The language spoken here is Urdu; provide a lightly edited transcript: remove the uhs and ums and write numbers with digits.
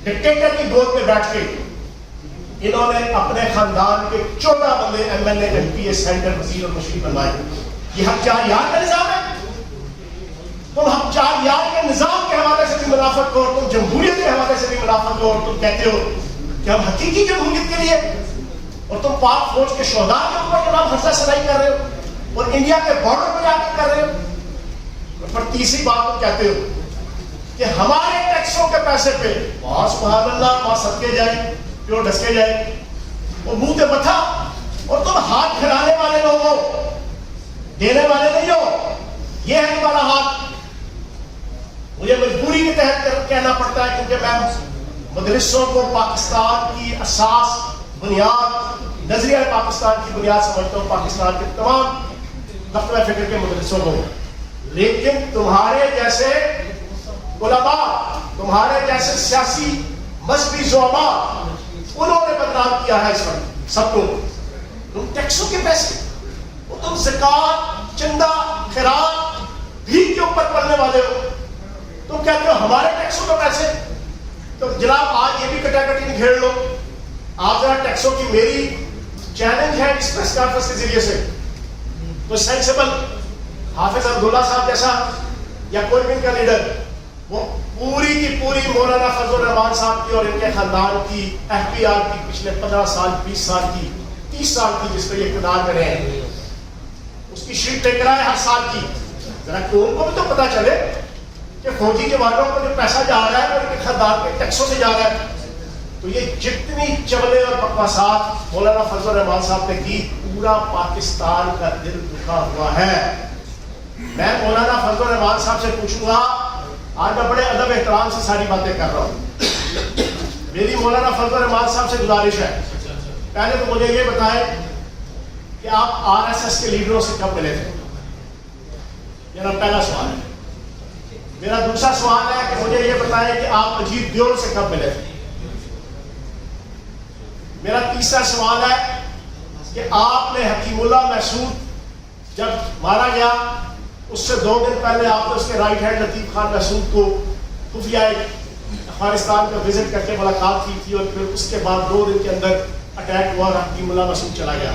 ڈکٹیٹر کی گود میں بیٹھ کے انہوں نے اپنے خاندان کے 14 بندے M L A M P A senator وزیر اور مشیر بنوائے. یہ ہم چار یار کا نظام ہے. تم ہم چار یار کے نظام کے حوالے سے بھی منافق ہو, تم جمہوریت کے حوالے سے بھی منافق ہو, اور تم کہتے ہو کہ ہم حقیقی جمہوریت کے لیے, اور تم پاک فوج کے شہداء کے اوپر جناب حرزہ سرائی کر رہے ہو اور انڈیا کے بارڈر پہ جا کے کر رہے ہو. پر تیسری بات تم کہتے ہو کہ ہمارے ٹیکسوں کے پیسے پہ وہاں سبحان اللہ وہاں صدقے جائے پیو ڈسکے جائے وہ منہ پہ متھا, اور تم ہاتھ پھیلانے والے لوگ ہو, دینے والے نہیں ہو. یہ ہے تمہارا ہاتھ. مجھے مجبوری کے تحت کہنا پڑتا ہے کیونکہ میں مدرسوں کو پاکستان کی اساس بنیاد نظریہ پاکستان کی بنیاد سمجھتا ہوں, پاکستان کے تمام دفتر فکر کے مدرسوں کو. لیکن تمہارے جیسے علماء, تمہارے جیسے سیاسی مذہبی زعماء, انہوں نے بدنام کیا ہے اس وقت سب کو. تم ٹیکسوں کے پیسے, تم زکات چندہ خیرات بھی کے اوپر پڑنے والے ہو. تم کہتے ہو ہمارے ٹیکسوں کے پیسے. تو جناب آج یہ بھی کٹاکٹی نکھیڑ لو. آپ ذرا ٹیکسوں کی میری چیلنج ہے اس پریس کانفرنس کے ذریعے سے, تو سینسیبل حافظ عبداللہ صاحب جیسا یا کوئی بھی ان کا لیڈر, وہ پوری کی پوری مولانا فضل الرحمان صاحب کی اور ان کے خاندان کی ایف پی آر کی پچھلے 15 سال 20 سال کی 30 سال کی جس پہ یہ اقتدار میں رہے ہیں, اس کی شیٹ لے کر آئے ہر سال کی. ذرا ان کو بھی تو پتا چلے کہ فوجی جوانوں کو جو پیسہ جا رہا ہے وہ ان کے خاندان کے ٹیکسوں سے جا رہا ہے. تو یہ جتنی چولے اور بکواسات مولانا فضل الرحمان صاحب نے کی, پورا پاکستان کا دل دکھا ہوا ہے. میں مولانا فضل الرحمان صاحب سے پوچھوں گا, آج میں بڑے ادب احترام سے ساری باتیں کر رہا ہوں, میری مولانا فضل الرحمان صاحب سے گزارش ہے, پہلے تو مجھے یہ بتائیں کہ آپ آر ایس ایس کے لیڈروں سے کب ملے تھے. میرا پہلا سوال ہے. میرا دوسرا سوال ہے کہ مجھے یہ بتائیں کہ آپ اجیت دیول سے کب ملے تھے. میرا تیسرا سوال ہے کہ آپ نے حکیم اللہ محسود جب مارا گیا اس سے 2 دن پہلے آپ نے اس کے رائٹ ہینڈ لطیف خان محسود کو خفیہ افغانستان کا وزٹ کر کے ملاقات کی تھی, اور پھر اس کے بعد 2 دن کے اندر اٹیک ہوا اور حکیم اللہ محسود چلا گیا.